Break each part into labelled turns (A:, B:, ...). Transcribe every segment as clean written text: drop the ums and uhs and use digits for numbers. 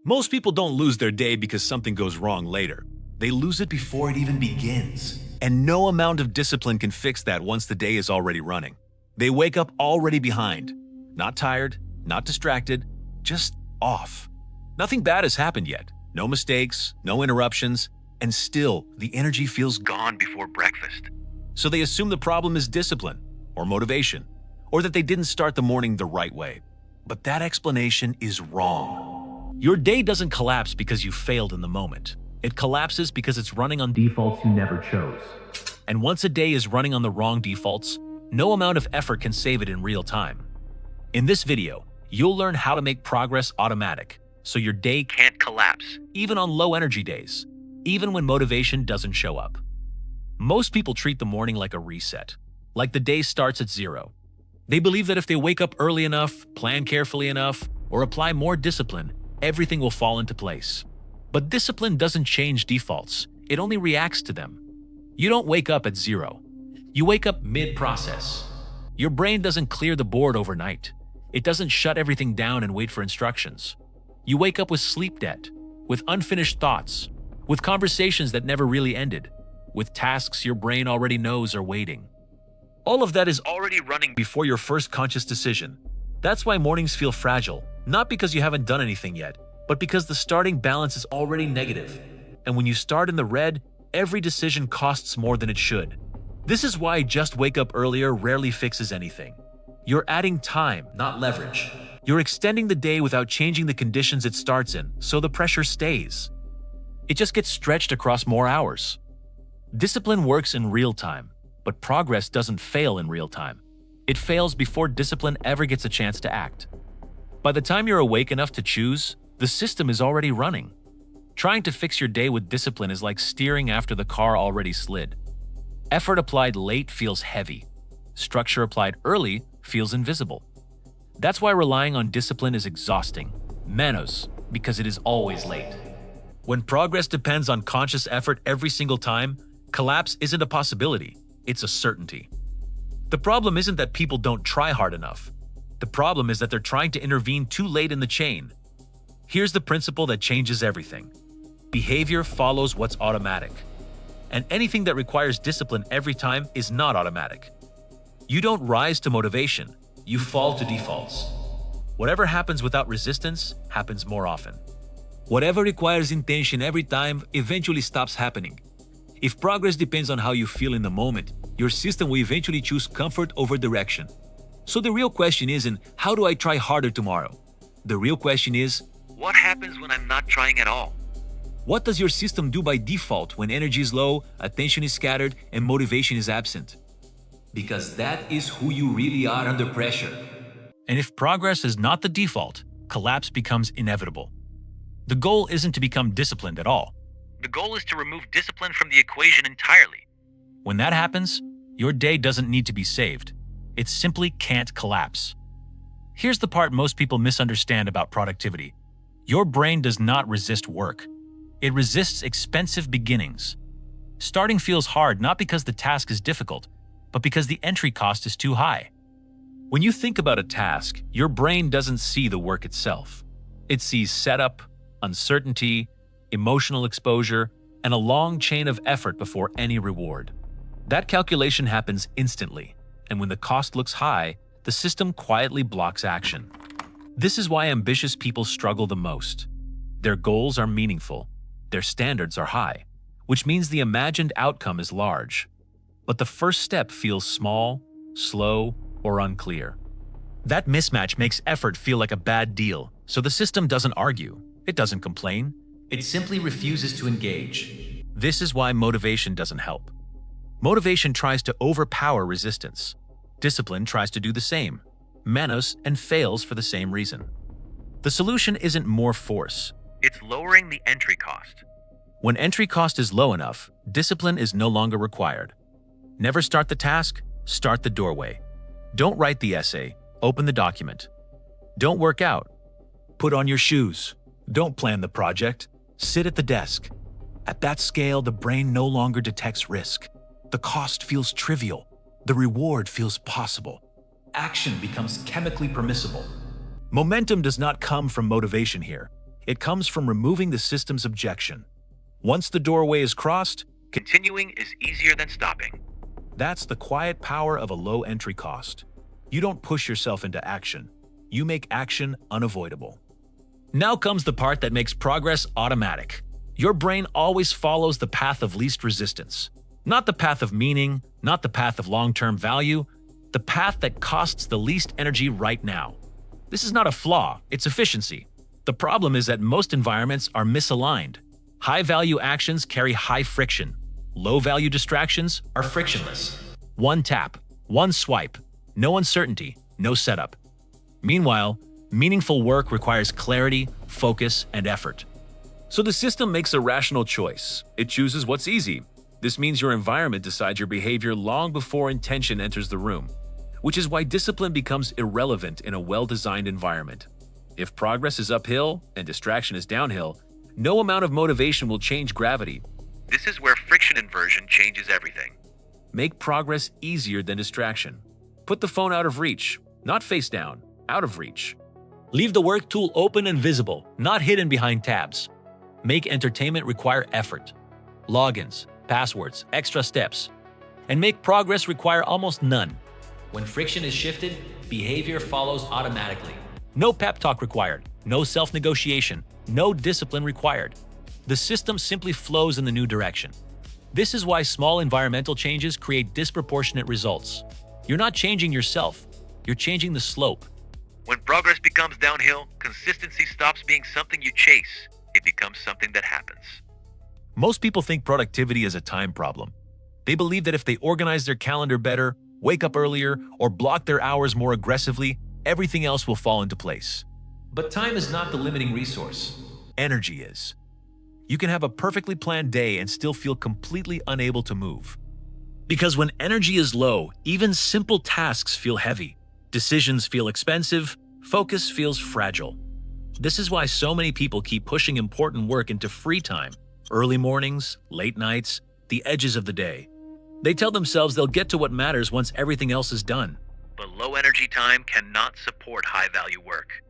A: Most people don't lose their day because something goes wrong later. They lose it before it even begins. And no amount of discipline can fix that once the day is already running. They wake up already behind. Not tired, not distracted, just off. Nothing bad has happened yet. No mistakes, no interruptions, and still the energy feels gone before breakfast. So they assume the problem is discipline or motivation, or that they didn't start the morning the right way. But that explanation is wrong. Your day doesn't collapse because you failed in the moment. It collapses because it's running on defaults you never chose. And once a day is running on the wrong defaults, no amount of effort can save it in real time. In this video, you'll learn how to make progress automatic, so your day can't collapse, even on low energy days, even when motivation doesn't show up. Most people treat the morning like a reset, like the day starts at zero. They believe that if they wake up early enough, plan carefully enough, or apply more discipline, everything will fall into place. But discipline doesn't change defaults, it only reacts to them. You don't wake up at zero. You wake up mid-process. Your brain doesn't clear the board overnight. It doesn't shut everything down and wait for instructions. You wake up with sleep debt, with unfinished thoughts, with conversations that never really ended, with tasks your brain already knows are waiting. All of that is already running before your first conscious decision. That's why mornings feel fragile, not because you haven't done anything yet, but because the starting balance is already negative. And when you start in the red, every decision costs more than it should. This is why just wake up earlier rarely fixes anything. You're adding time, not leverage. You're extending the day without changing the conditions it starts in, so the pressure stays. It just gets stretched across more hours. Discipline works in real time, but progress doesn't fail in real time. It fails before discipline ever gets a chance to act. By the time you're awake enough to choose, the system is already running. Trying to fix your day with discipline is like steering after the car already slid. Effort applied late feels heavy. Structure applied early feels invisible. That's why relying on discipline is exhausting. Manos, because it is always late. When progress depends on conscious effort every single time, collapse isn't a possibility, it's a certainty. The problem isn't that people don't try hard enough. The problem is that they're trying to intervene too late in the chain. Here's the principle that changes everything. Behavior follows what's automatic. And anything that requires discipline every time is not automatic. You don't rise to motivation, you fall to defaults. Whatever happens without resistance happens more often. Whatever requires intention every time eventually stops happening. If progress depends on how you feel in the moment, your system will eventually choose comfort over direction. So the real question isn't, how do I try harder tomorrow? The real question is, what happens when I'm not trying at all? What does your system do by default when energy is low, attention is scattered, and motivation is absent? Because that is who you really are under pressure. And if progress is not the default, collapse becomes inevitable. The goal isn't to become disciplined at all. The goal is to remove discipline from the equation entirely. When that happens, your day doesn't need to be saved. It simply can't collapse. Here's the part most people misunderstand about productivity. Your brain does not resist work. It resists expensive beginnings. Starting feels hard not because the task is difficult, but because the entry cost is too high. When you think about a task, your brain doesn't see the work itself. It sees setup, uncertainty, emotional exposure, and a long chain of effort before any reward. That calculation happens instantly, and when the cost looks high, the system quietly blocks action. This is why ambitious people struggle the most. Their goals are meaningful. Their standards are high, which means the imagined outcome is large. But the first step feels small, slow, or unclear. That mismatch makes effort feel like a bad deal, so the system doesn't argue. It doesn't complain. It simply refuses to engage. This is why motivation doesn't help. Motivation tries to overpower resistance. Discipline tries to do the same. Manos and fails for the same reason. The solution isn't more force. It's lowering the entry cost. When entry cost is low enough, discipline is no longer required. Never start the task, start the doorway. Don't write the essay, open the document. Don't work out, put on your shoes. Don't plan the project, sit at the desk. At that scale, the brain no longer detects risk. The cost feels trivial. The reward feels possible. Action becomes chemically permissible. Momentum does not come from motivation here. It comes from removing the system's objection. Once the doorway is crossed,
B: Continuing is easier than stopping.
A: that's the quiet power of a low entry cost. You don't push yourself into action. You make action unavoidable. Now comes the part that makes progress automatic. Your brain always follows the path of least resistance. Not the path of meaning, not the path of long-term value, the path that costs the least energy right now. This is not a flaw, it's efficiency. The problem is that most environments are misaligned. High-value actions carry high friction. Low-value distractions are frictionless. One tap, one swipe, no uncertainty, no setup. Meanwhile, meaningful work requires clarity, focus, and effort. So the system makes a rational choice. It chooses what's easy. This means your environment decides your behavior long before intention enters the room, which is why discipline becomes irrelevant in a well-designed environment. If progress is uphill and distraction is downhill, no amount of motivation will change gravity.
B: This is where friction inversion changes everything.
A: Make progress easier than distraction. Put the phone out of reach, not face down, out of reach. Leave the work tool open and visible, not hidden behind tabs. Make entertainment require effort. Logins, passwords, extra steps. And make progress require almost none. When friction is shifted, behavior follows automatically. No pep talk required, no self-negotiation, no discipline required. The system simply flows in the new direction. This is why small environmental changes create disproportionate results. You're not changing yourself, you're changing the slope.
B: When progress becomes downhill, consistency stops being something you chase. It becomes something that happens.
A: Most people think productivity is a time problem. They believe that if they organize their calendar better, wake up earlier, or block their hours more aggressively, everything else will fall into place. But time is not the limiting resource. Energy is. You can have a perfectly planned day and still feel completely unable to move. Because when energy is low, even simple tasks feel heavy. Decisions feel expensive, focus feels fragile. This is why so many people keep pushing important work into free time, early mornings, late nights, the edges of the day. They tell themselves they'll get to what matters once everything else is done.
B: But low energy time cannot support high value work.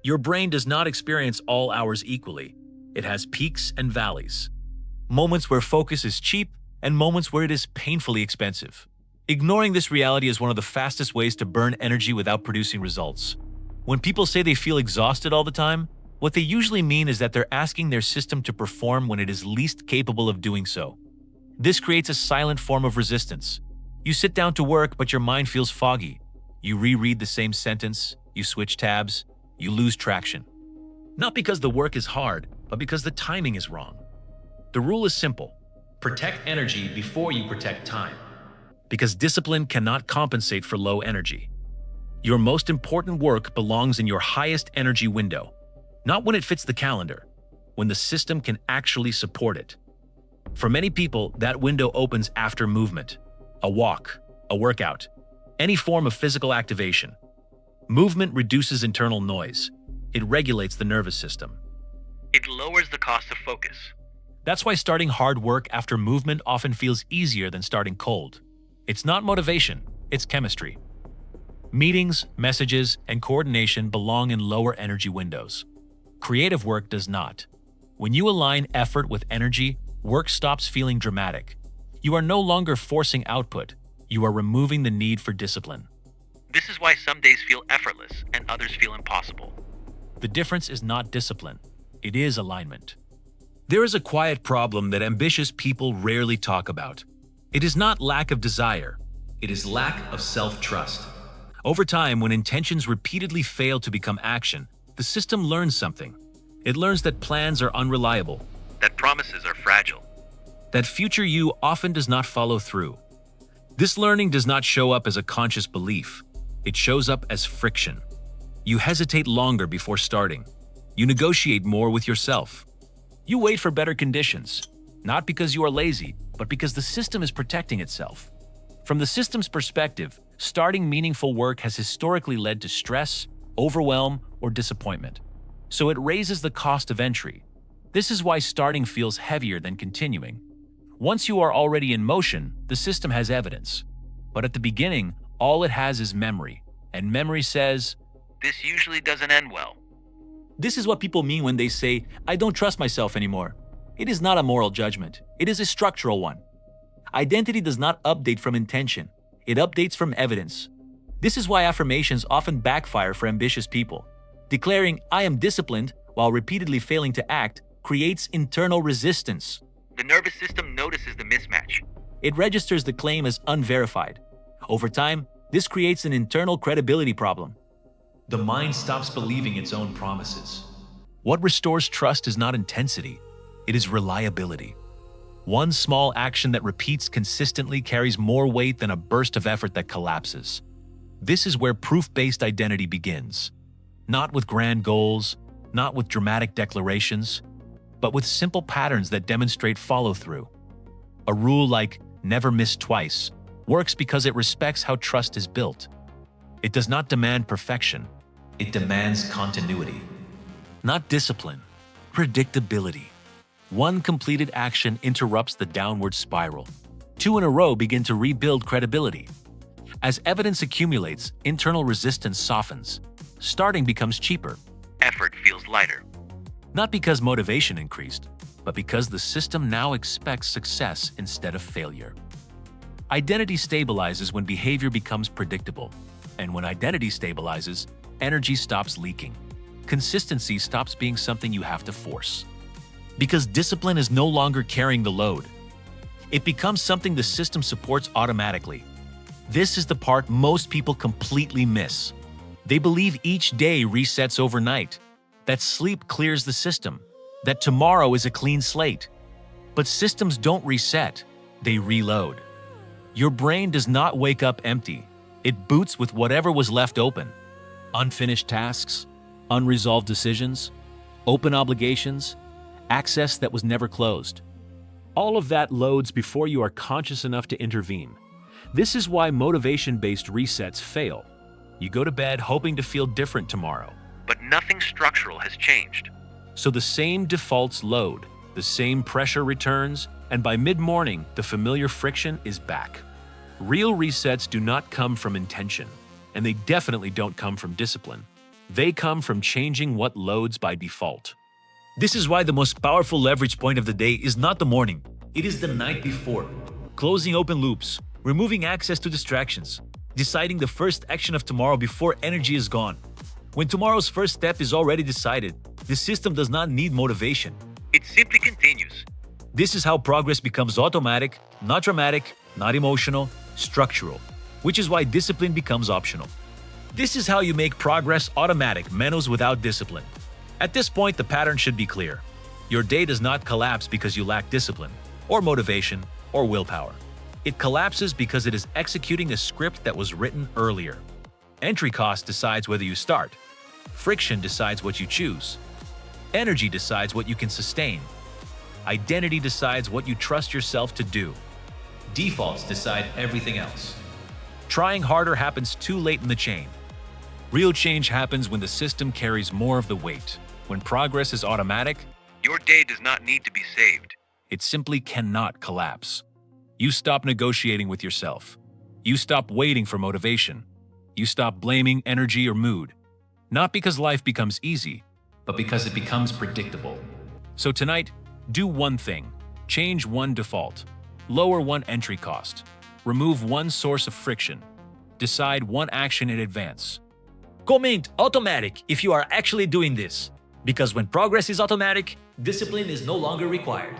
A: Your brain does not experience all hours equally. It has peaks and valleys. Moments where focus is cheap and moments where it is painfully expensive. Ignoring this reality is one of the fastest ways to burn energy without producing results. When people say they feel exhausted all the time, what they usually mean is that they're asking their system to perform when it is least capable of doing so. This creates a silent form of resistance. You sit down to work, but your mind feels foggy. You reread the same sentence, you switch tabs, you lose traction. Not because the work is hard, but because the timing is wrong. The rule is simple. Protect energy before you protect time. Because discipline cannot compensate for low energy. Your most important work belongs in your highest energy window, not when it fits the calendar, when the system can actually support it. For many people, that window opens after movement, a walk, a workout, any form of physical activation. Movement reduces internal noise. It regulates the nervous system.
B: It lowers the cost of focus.
A: That's why starting hard work after movement often feels easier than starting cold. It's not motivation, it's chemistry. Meetings, messages, and coordination belong in lower energy windows. Creative work does not. When you align effort with energy, work stops feeling dramatic. You are no longer forcing output. You are removing the need for discipline.
B: This is why some days feel effortless and others feel impossible.
A: The difference is not discipline. It is alignment. There is a quiet problem that ambitious people rarely talk about. It is not lack of desire. It is lack of self-trust. Over time, when intentions repeatedly fail to become action, the system learns something. It learns that plans are unreliable,
B: That promises are fragile.
A: that future you often does not follow through. This learning does not show up as a conscious belief. It shows up as friction. You hesitate longer before starting. You negotiate more with yourself. You wait for better conditions, not because you are lazy, but because the system is protecting itself. From the system's perspective, starting meaningful work has historically led to stress, overwhelm, or disappointment. So it raises the cost of entry. This is why starting feels heavier than continuing. Once you are already in motion, the system has evidence. But at the beginning, all it has is memory. And memory says,
B: This usually doesn't end well.
A: This is what people mean when they say, "I don't trust myself anymore." It is not a moral judgment. It is a structural one. Identity does not update from intention. It updates from evidence. This is why affirmations often backfire for ambitious people. Declaring, "I am disciplined," while repeatedly failing to act, creates internal resistance.
B: The nervous system notices the mismatch.
A: It registers the claim as unverified. Over time, this creates an internal credibility problem. The mind stops believing its own promises. What restores trust is not intensity, it is reliability. One small action that repeats consistently carries more weight than a burst of effort that collapses. This is where proof-based identity begins. Not with grand goals, not with dramatic declarations, but with simple patterns that demonstrate follow-through. A rule like "never miss twice" works because it respects how trust is built. It does not demand perfection. It demands continuity. Not discipline, predictability. One completed action interrupts the downward spiral. Two in a row begin to rebuild credibility. As evidence accumulates, internal resistance softens. Starting becomes cheaper.
B: Effort feels lighter.
A: Not because motivation increased, but because the system now expects success instead of failure. Identity stabilizes when behavior becomes predictable. And when identity stabilizes, energy stops leaking. Consistency stops being something you have to force. Because discipline is no longer carrying the load. It becomes something the system supports automatically. This is the part most people completely miss. They believe each day resets overnight, that sleep clears the system, that tomorrow is a clean slate. But systems don't reset, they reload. Your brain does not wake up empty. It boots with whatever was left open. Unfinished tasks, unresolved decisions, open obligations, access that was never closed. All of that loads before you are conscious enough to intervene. This is why motivation-based resets fail. You go to bed hoping to feel different tomorrow.
B: But nothing structural has changed.
A: So the same defaults load, the same pressure returns, and by mid-morning, the familiar friction is back. Real resets do not come from intention, and they definitely don't come from discipline. They come from changing what loads by default. This is why the most powerful leverage point of the day is not the morning. It is the night before. Closing open loops, removing access to distractions, deciding the first action of tomorrow before energy is gone. When tomorrow's first step is already decided, the system does not need motivation.
B: It simply continues.
A: This is how progress becomes automatic, not dramatic, not emotional, structural, which is why discipline becomes optional. This is how you make progress automatic, menos without discipline. At this point, the pattern should be clear. Your day does not collapse because you lack discipline, or motivation, or willpower. It collapses because it is executing a script that was written earlier. Entry cost decides whether you start. Friction decides what you choose. Energy decides what you can sustain. Identity decides what you trust yourself to do. Defaults decide everything else. Trying harder happens too late in the chain. Real change happens when the system carries more of the weight. When progress is automatic,
B: Your day does not need to be saved.
A: it simply cannot collapse. You stop negotiating with yourself. You stop waiting for motivation. You stop blaming energy or mood. Not because life becomes easy, but because it becomes predictable. So tonight, do one thing. Change one default. Lower one entry cost. Remove one source of friction. Decide one action in advance. Comment automatic if you are actually doing this. Because when progress is automatic, discipline is no longer required.